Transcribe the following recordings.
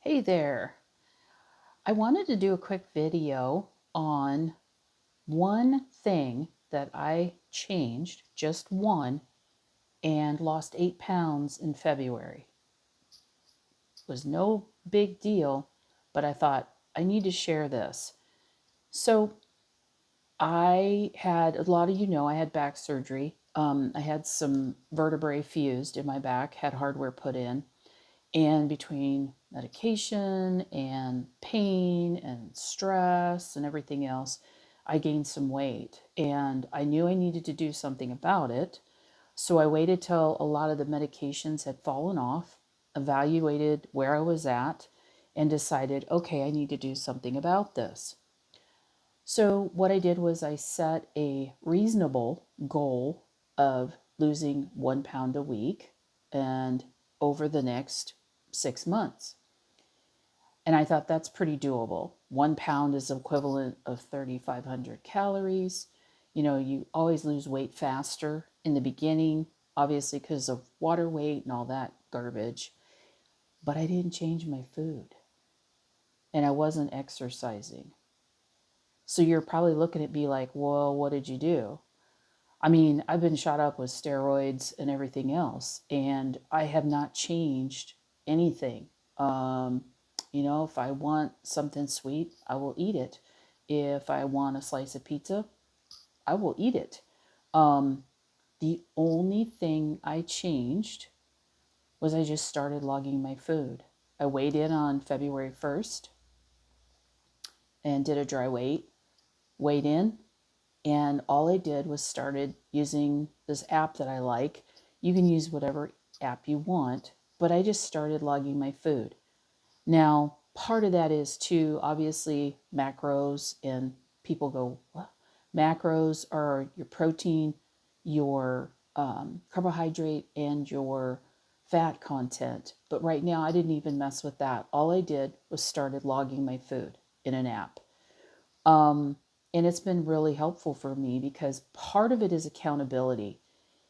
Hey there. I wanted to do a quick video on one thing that I changed, just one, and lost 8 pounds in February. It was no big deal, but I thought I need to share this. So I had, a lot of you know, I had back surgery. I had some vertebrae fused in my back, had hardware put in. And between medication and pain and stress and everything else, I gained some weight. And I knew I needed to do something about it. So I waited till a lot of the medications had fallen off, evaluated where I was at, and decided, okay, I need to do something about this. So what I did was I set a reasonable goal of losing 1 pound a week and over the next 6 months. And I thought that's pretty doable. 1 pound is equivalent of 3,500 calories. You know, you always lose weight faster in the beginning, obviously because of water weight and all that garbage. But I didn't change my food and I wasn't exercising. So you're probably looking at me like, well, what did you do? I mean, I've been shot up with steroids and everything else, and I have not changed anything. Um, if I want something sweet, I will eat it. If I want a slice of pizza, I will eat it. Um, the only thing I changed was I just started logging my food. I weighed in on February 1st and did a dry weight, weighed in, and all I did was started using this app that I like. You can use whatever app you want, but I just started logging my food. Now, part of that is too, obviously, macros, and people go, what? Macros are your protein, your carbohydrate, and your fat content. But right now, I didn't even mess with that. All I did was started logging my food in an app. Um, and it's been really helpful for me because part of it is accountability.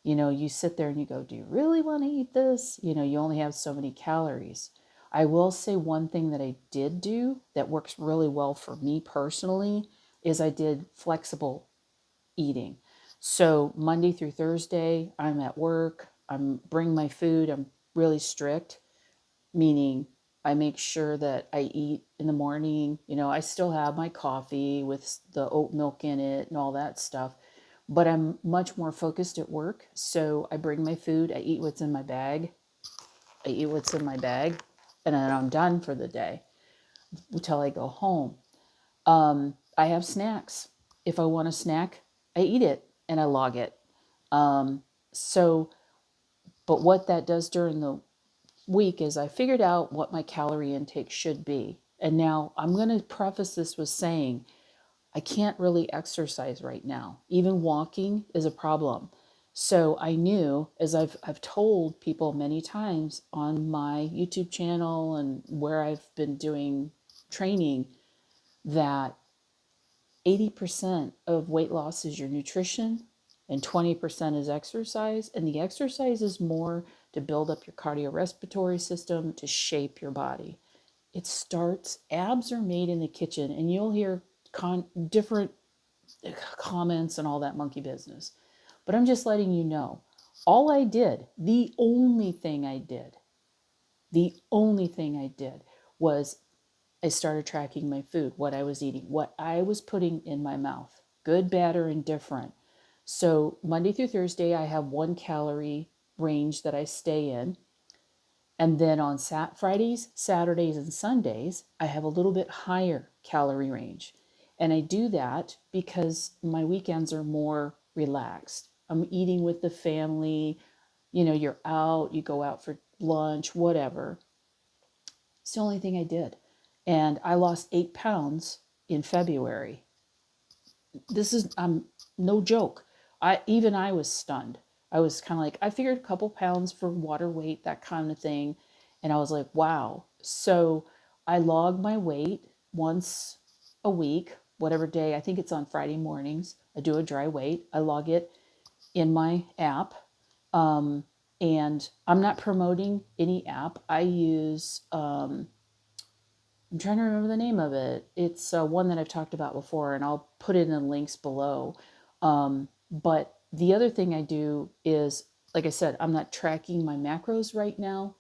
You know, you sit there and you go, do you really want to eat this? You know, you only have so many calories. I will say one thing that I did do that works really well for me personally is I did flexible eating. So Monday through Thursday, I'm at work, I'm bring my food, I'm really strict, meaning I make sure that I eat in the morning. You know, I still have my coffee with the oat milk in it and all that stuff, but I'm much more focused at work. So I bring my food, I eat what's in my bag, and then I'm done for the day until I go home. I have snacks. If I want a snack, I eat it and I log it. Um, so, but what that does during the week is I figured out what my calorie intake should be. And now I'm going to preface this with saying I can't really exercise right now. Even walking is a problem. So I knew, as I've told people many times on my YouTube channel and where I've been doing training, that 80% of weight loss is your nutrition and 20% is exercise. And the exercise is more to build up your cardiorespiratory system, to shape your body. It starts, abs are made in the kitchen, and you'll hear different comments and all that monkey business. But I'm just letting you know, all I did, the only thing I did was I started tracking my food, what I was eating, what I was putting in my mouth, good, bad, or indifferent. So Monday through Thursday, I have 1 calorie range that I stay in. And then on Fridays, Saturdays, and Sundays, I have a little bit higher calorie range. And I do that because my weekends are more relaxed. I'm eating with the family. You know, you're out, you go out for lunch, whatever. It's the only thing I did. And I lost 8 pounds in February. This is no joke. I was stunned. I was kind of like, I figured a couple pounds for water weight, that kind of thing. And I was like, wow. So I log my weight once a week, whatever day. I think it's on Friday mornings. I do a dry weight. I log it in my app. Um, and I'm not promoting any app. I use I'm trying to remember the name of it. It's one that I've talked about before, and I'll put it in the links below. But the other thing I do is, like I said, I'm not tracking my macros right now,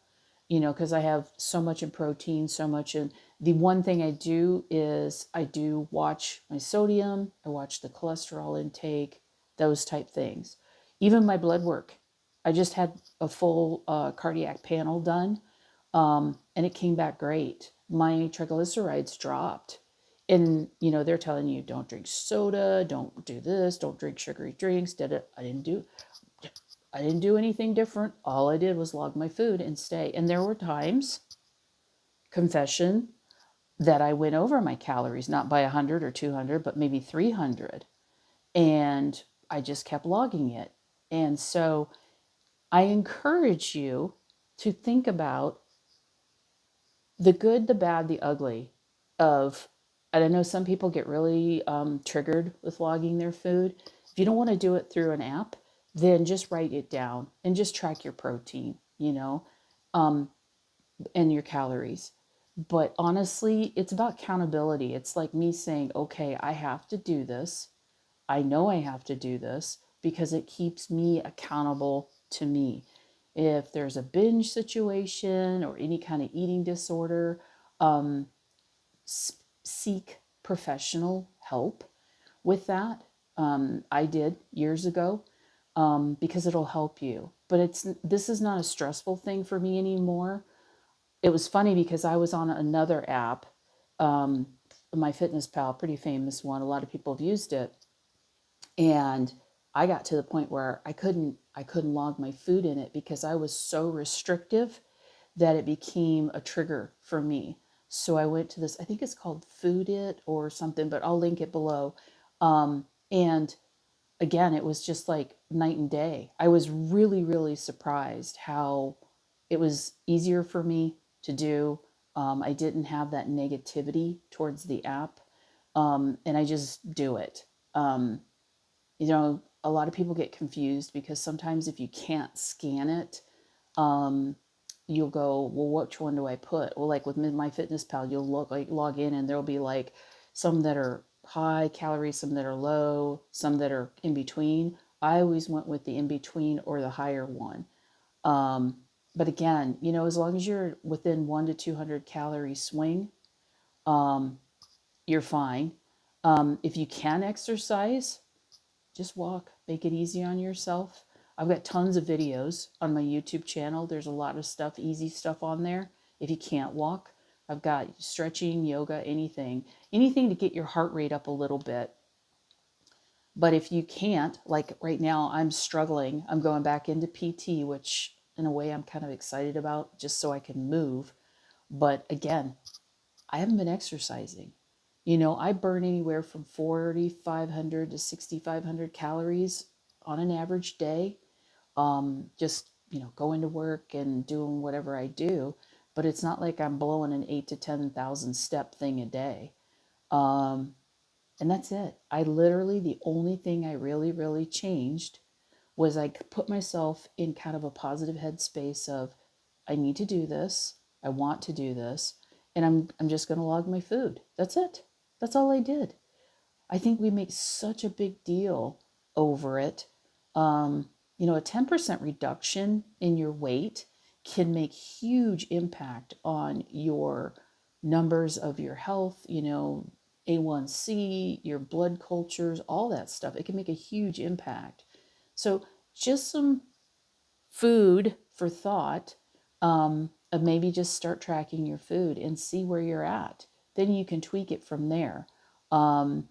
because I have so much in protein, so much in. The one thing I do is I do watch my sodium, I watch the cholesterol intake, those type things. Even my blood work. I just had a full cardiac panel done, and it came back great. My triglycerides dropped. And, they're telling you don't drink soda, don't do this, don't drink sugary drinks. I didn't do anything different. All I did was log my food and stay. And there were times, confession, that I went over my calories, not by 100 or 200, but maybe 300. And I just kept logging it. And so I encourage you to think about the good, the bad, the ugly of, and I know some people get really triggered with logging their food. If you don't want to do it through an app, then just write it down and just track your protein, um, and your calories. But honestly, it's about accountability. It's like me saying, okay, I have to do this. I know I have to do this because it keeps me accountable to me. If there's a binge situation or any kind of eating disorder, um, seek professional help with that. I did years ago, because it'll help you. But this is not a stressful thing for me anymore. It was funny because I was on another app, um, my Fitness Pal, pretty famous one. A lot of people have used it, and I got to the point where I couldn't log my food in it because I was so restrictive that it became a trigger for me. So I went to this, I think it's called Food It or something, but I'll link it below. And again, it was just like night and day. I was really, really surprised how it was easier for me to do. I didn't have that negativity towards the app, and I just do it. A lot of people get confused because sometimes if you can't scan it, um, you'll go, well, which one do I put? Well, like with MyFitnessPal, you'll log in and there'll be like some that are high calories, some that are low, some that are in between. I always went with the in between or the higher one. Um, but again, as long as you're within 1 to 200 calorie swing, um, you're fine. If you can exercise, just walk, make it easy on yourself. I've got tons of videos on my YouTube channel. There's a lot of stuff, easy stuff on there. If you can't walk, I've got stretching, yoga, anything to get your heart rate up a little bit. But if you can't, like right now, I'm struggling. I'm going back into PT, which in a way I'm kind of excited about just so I can move. But again, I haven't been exercising. I burn anywhere from 4,500 to 6,500 calories on an average day. Just, going to work and doing whatever I do. But it's not like I'm blowing an 8 to 10,000 step thing a day. Um, and that's it. The only thing I really, really changed was I put myself in kind of a positive headspace of, I need to do this. I want to do this. And I'm just going to log my food. That's it. That's all I did. I think we make such a big deal over it. A 10% reduction in your weight can make huge impact on your numbers of your health, A1C, your blood cultures, all that stuff. It can make a huge impact. So just some food for thought, of maybe just start tracking your food and see where you're at. Then you can tweak it from there. Um,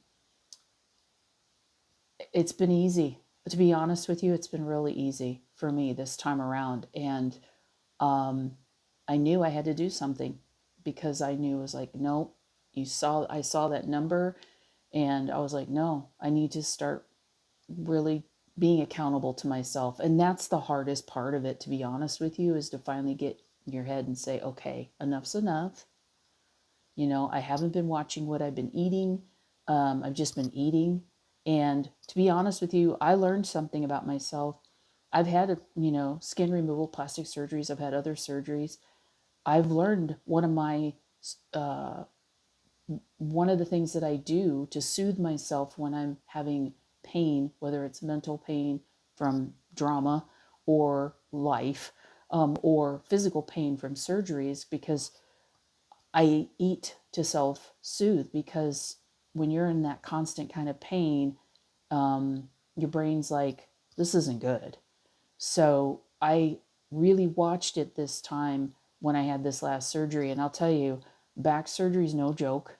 it's been easy. To be honest with you, it's been really easy for me this time around. And um, I knew I had to do something because I knew it was like, nope, I saw that number and I was like, no, I need to start really being accountable to myself. And that's the hardest part of it, to be honest with you, is to finally get in your head and say, okay, enough's enough. I haven't been watching what I've been eating. I've just been eating. And to be honest with you, I learned something about myself. I've had, skin removal, plastic surgeries. I've had other surgeries. I've learned one of my one of the things that I do to soothe myself when I'm having pain, whether it's mental pain from drama or life, or physical pain from surgeries, because I eat to self soothe. Because when you're in that constant kind of pain, your brain's like, this isn't good. So I really watched it this time when I had this last surgery. And I'll tell you, back surgery is no joke.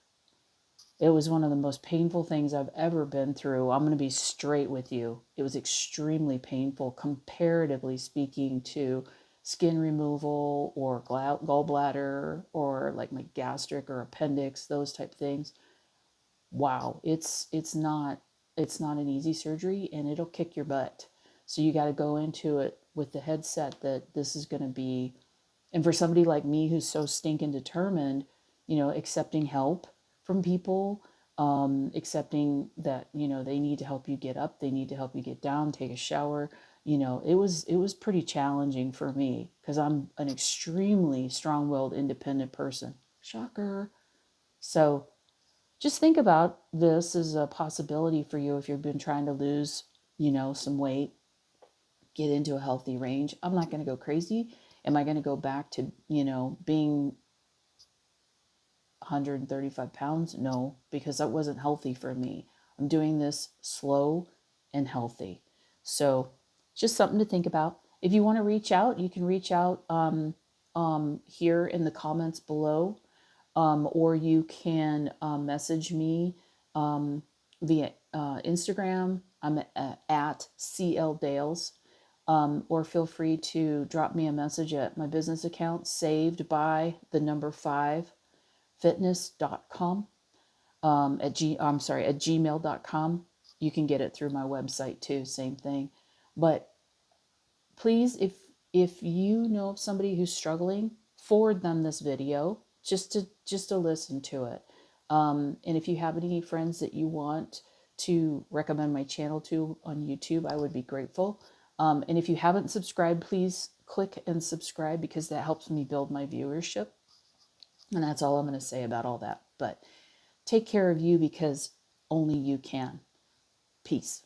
It was one of the most painful things I've ever been through. I'm going to be straight with you. It was extremely painful, comparatively speaking, to skin removal or gallbladder or like my gastric or appendix, those type things. Wow, it's not an easy surgery, and it'll kick your butt. So you got to go into it with the headset that this is going to be, and for somebody like me who's so stinking determined, accepting help from people, accepting that, they need to help you get up, they need to help you get down, take a shower. It was pretty challenging for me because I'm an extremely strong-willed, independent person. Shocker. So just think about this as a possibility for you if you've been trying to lose, some weight, get into a healthy range. I'm not going to go crazy. Am I going to go back to, being 135 pounds? No, because that wasn't healthy for me. I'm doing this slow and healthy. So just something to think about. If you want to reach out, you can reach out here in the comments below, or you can message me via Instagram. I'm at CL Dales. Or feel free to drop me a message at my business account, saved by the number 5 fitness.com, at gmail.com. You can get it through my website too, same thing. But please, if you know of somebody who's struggling, forward them this video just to listen to it. And if you have any friends that you want to recommend my channel to on YouTube, I would be grateful. And if you haven't subscribed, please click and subscribe, because that helps me build my viewership. And that's all I'm going to say about all that. But take care of you, because only you can. Peace.